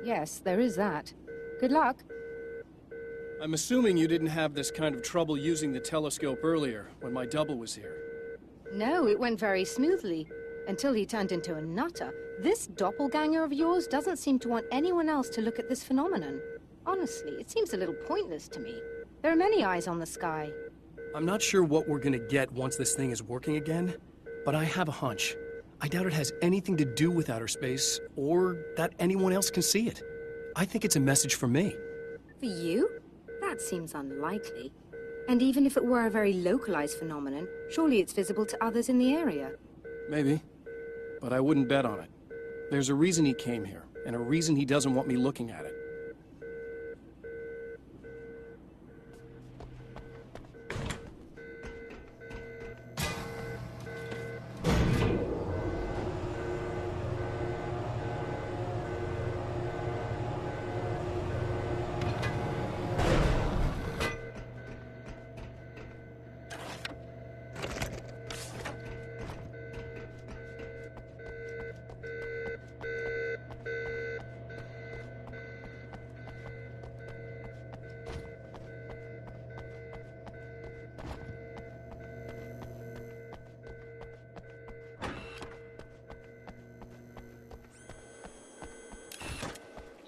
Yes, there is that. Good luck. I'm assuming you didn't have this kind of trouble using the telescope earlier, when my double was here. No, it went very smoothly. Until he turned into a nutter. This doppelganger of yours doesn't seem to want anyone else to look at this phenomenon. Honestly, it seems a little pointless to me. There are many eyes on the sky. I'm not sure what we're gonna get once this thing is working again, but I have a hunch. I doubt it has anything to do with outer space, or that anyone else can see it. I think it's a message for me. For you? That seems unlikely. And even if it were a very localized phenomenon, surely it's visible to others in the area. Maybe. But I wouldn't bet on it. There's a reason he came here, and a reason he doesn't want me looking at it.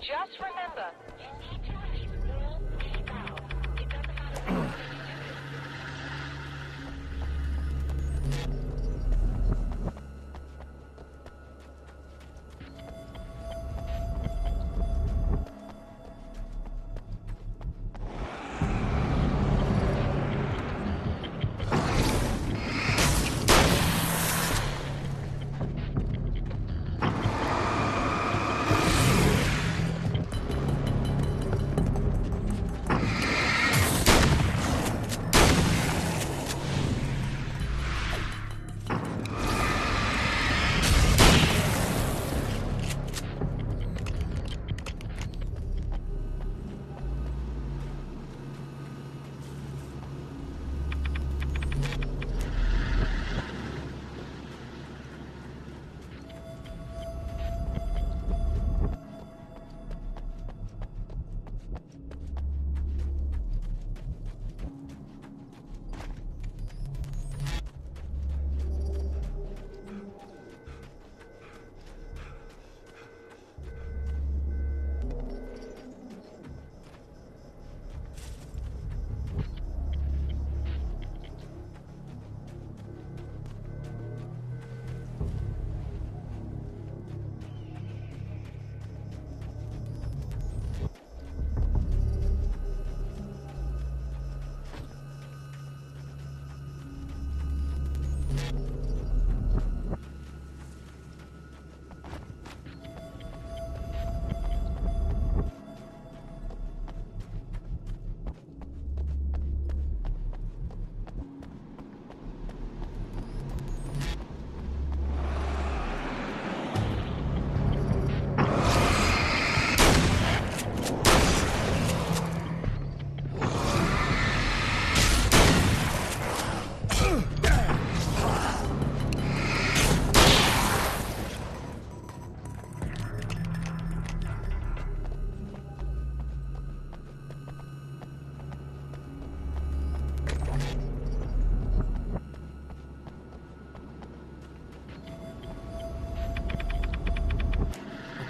Just remember, you need to release all key valves. It doesn't matter what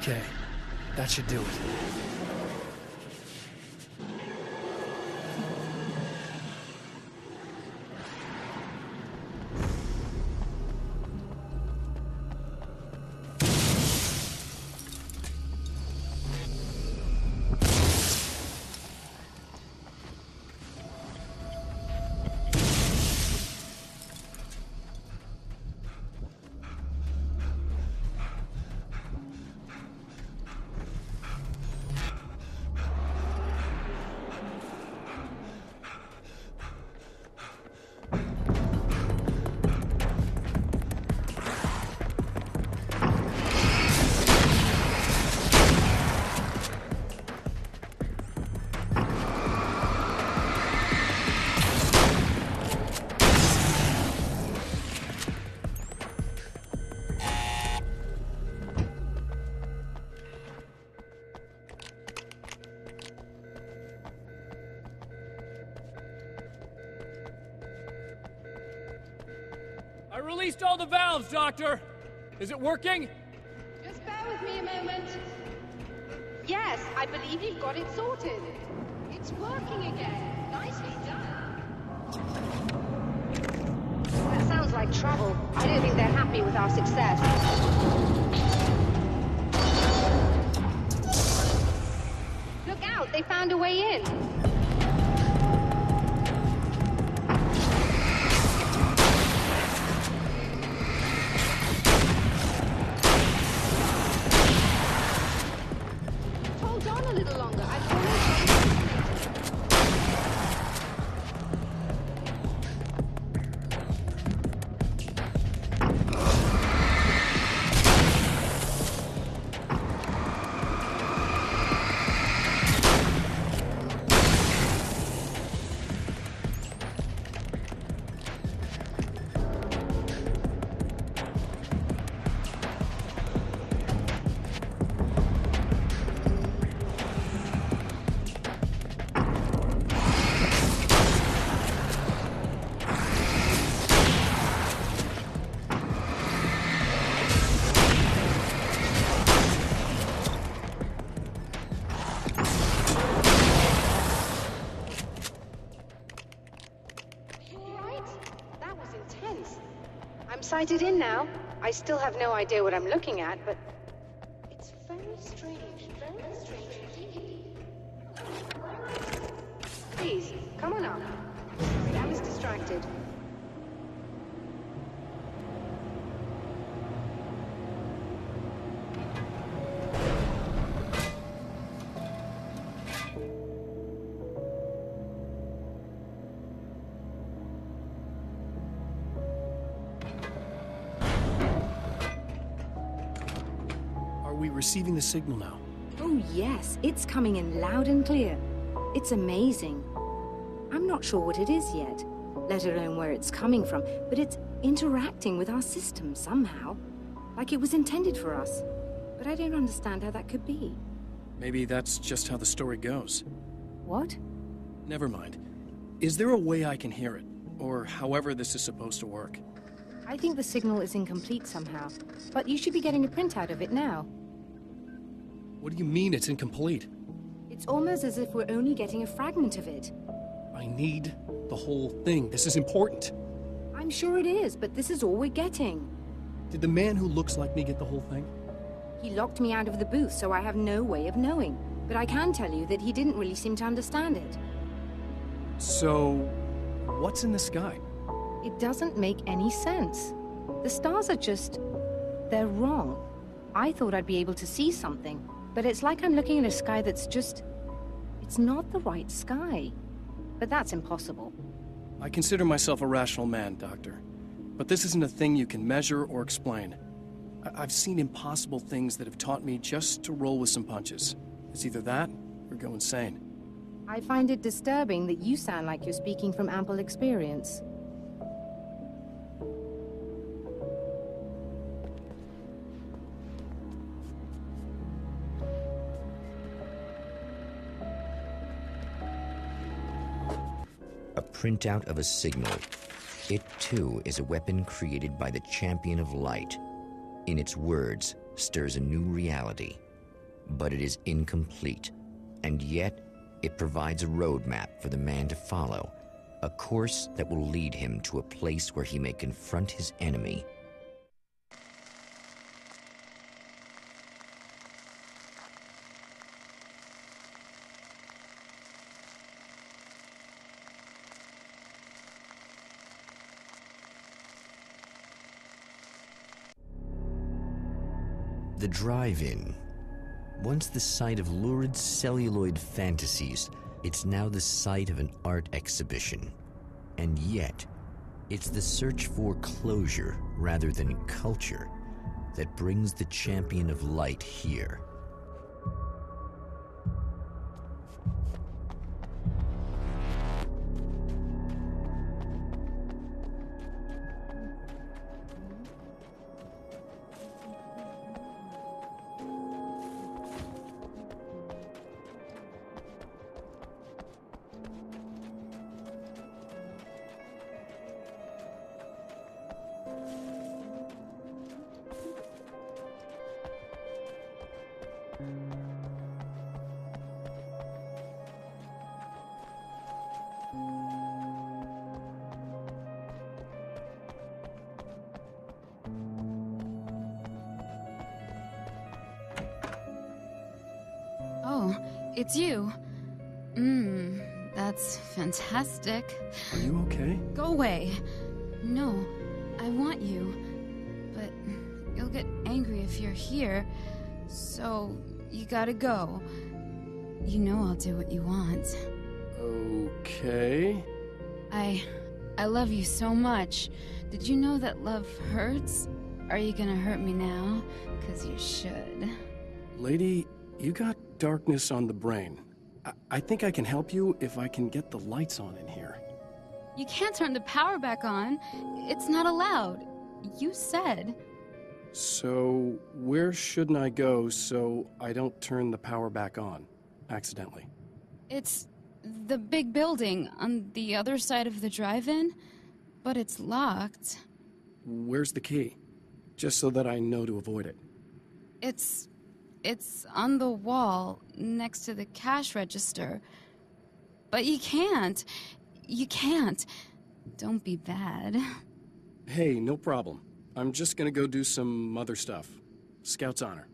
Okay, that should do it. I released all the valves, Doctor! Is it working? Just bear with me a moment. Yes, I believe you've got it sorted. It's working again. Nicely done. That sounds like trouble. I don't think they're happy with our success. Look out, they found a way in. Hold on a little longer. I've sighted in now. I still have no idea what I'm looking at, but it's very strange indeed. Please, come on up. Sorry, I was distracted. Are we receiving the signal now? Oh yes, it's coming in loud and clear. It's amazing. I'm not sure what it is yet, let alone where it's coming from, but it's interacting with our system somehow. Like it was intended for us. But I don't understand how that could be. Maybe that's just how the story goes. What? Never mind. Is there a way I can hear it? Or however this is supposed to work? I think the signal is incomplete somehow, but you should be getting a printout of it now. What do you mean it's incomplete? It's almost as if we're only getting a fragment of it. I need the whole thing. This is important. I'm sure it is, but this is all we're getting. Did the man who looks like me get the whole thing? He locked me out of the booth, so I have no way of knowing. But I can tell you that he didn't really seem to understand it. So, what's in the sky? It doesn't make any sense. The stars are just... they're wrong. I thought I'd be able to see something, but it's like I'm looking at a sky that's just... it's not the right sky. But that's impossible. I consider myself a rational man, Doctor. But this isn't a thing you can measure or explain. I've seen impossible things that have taught me just to roll with some punches. It's either that, or go insane. I find it disturbing that you sound like you're speaking from ample experience. A printout of a signal. It, too, is a weapon created by the Champion of Light. In its words, stirs a new reality. But it is incomplete, and yet it provides a roadmap for the man to follow, a course that will lead him to a place where he may confront his enemy. The drive-in. Once the site of lurid celluloid fantasies, it's now the site of an art exhibition. And yet, it's the search for closure rather than culture that brings the Champion of Light here. Oh, it's you. That's fantastic. Are you okay? Go away. No, I want you. But you'll get angry if you're here, so you gotta go. You know I'll do what you want. Okay. I love you so much. Did you know that love hurts? Are you gonna hurt me now? 'Cause you should. Lady, you got darkness on the brain. I think I can help you if I can get the lights on in here. You can't turn the power back on. It's not allowed. You said. So, where shouldn't I go so I don't turn the power back on accidentally? It's the big building on the other side of the drive-in, but it's locked. Where's the key? Just so that I know to avoid it. It's on the wall next to the cash register. But you can't. You can't. Don't be bad. Hey, no problem. I'm just gonna go do some other stuff. Scout's honor.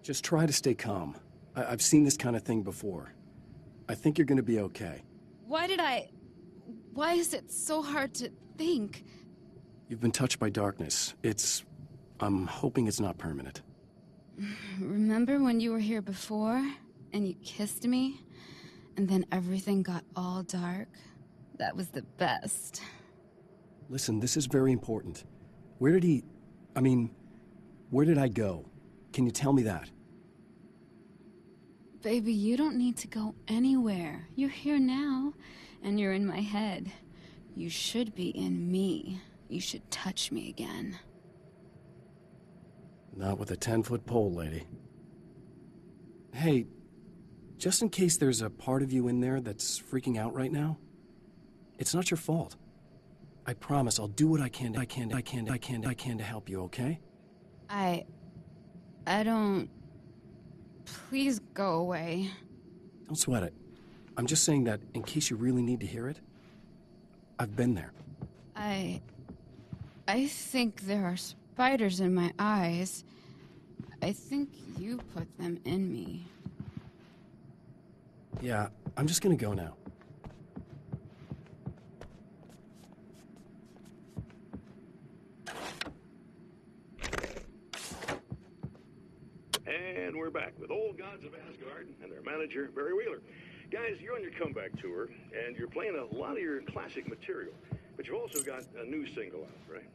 Just try to stay calm. I've seen this kind of thing before. I think you're gonna be okay. Why is it so hard to think? You've been touched by darkness. I'm hoping it's not permanent. Remember when you were here before, and you kissed me, and then everything got all dark? That was the best. Listen, this is very important. Where did I go? Can you tell me that? Baby, you don't need to go anywhere. You're here now, and you're in my head. You should be in me. You should touch me again. Not with a 10-foot pole, lady. Hey, just in case there's a part of you in there that's freaking out right now, it's not your fault. I promise I'll do what I can to help you, okay? I don't... Please go away. Don't sweat it. I'm just saying that in case you really need to hear it, I've been there. I think there are spiders in my eyes. I think you put them in me. Yeah, I'm just gonna go now. And we're back with Old Gods of Asgard and their manager, Barry Wheeler. Guys, you're on your comeback tour, and you're playing a lot of your classic material, but you've also got a new single out, right?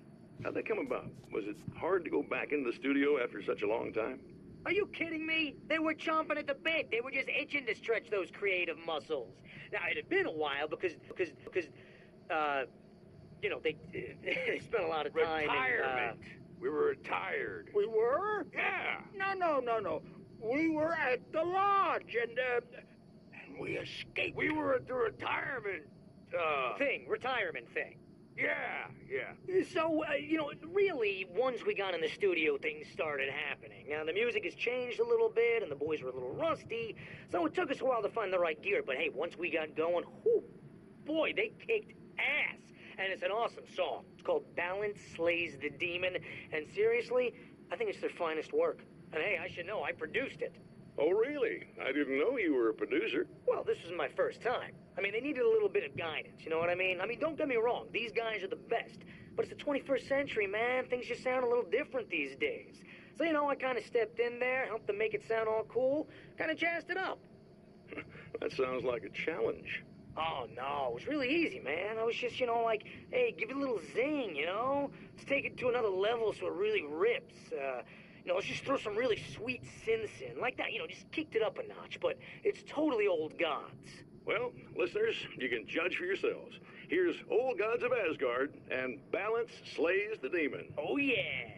How'd that come about? Was it hard to go back into the studio after such a long time? Are you kidding me? They were chomping at the bit. They were just itching to stretch those creative muscles. Now, it had been a while because you know, they spent a lot of time Retirement. We were retired. We were? Yeah. No. We were at the lodge, and we escaped. We were at the retirement, retirement thing. Yeah. So, you know, really, once we got in the studio, things started happening. Now, the music has changed a little bit, and the boys were a little rusty, so it took us a while to find the right gear. But hey, once we got going, whew, boy, they kicked ass. And it's an awesome song. It's called Balance Slays the Demon, and seriously, I think it's their finest work. And hey, I should know, I produced it. Oh, really? I didn't know you were a producer. Well, this was my first time. I mean, they needed a little bit of guidance, you know what I mean? I mean, don't get me wrong, these guys are the best. But it's the 21st century, man. Things just sound a little different these days. So, you know, I kind of stepped in there, helped them make it sound all cool, kind of jazzed it up. That sounds like a challenge. Oh, no, it was really easy, man. I was just, you know, like, hey, give it a little zing, you know? Let's take it to another level so it really rips. You know, let's just throw some really sweet synths in. Like that, you know, just kicked it up a notch. But it's totally Old Gods. Well, listeners, you can judge for yourselves. Here's Old Gods of Asgard and Balance Slays the Demon. Oh, yeah.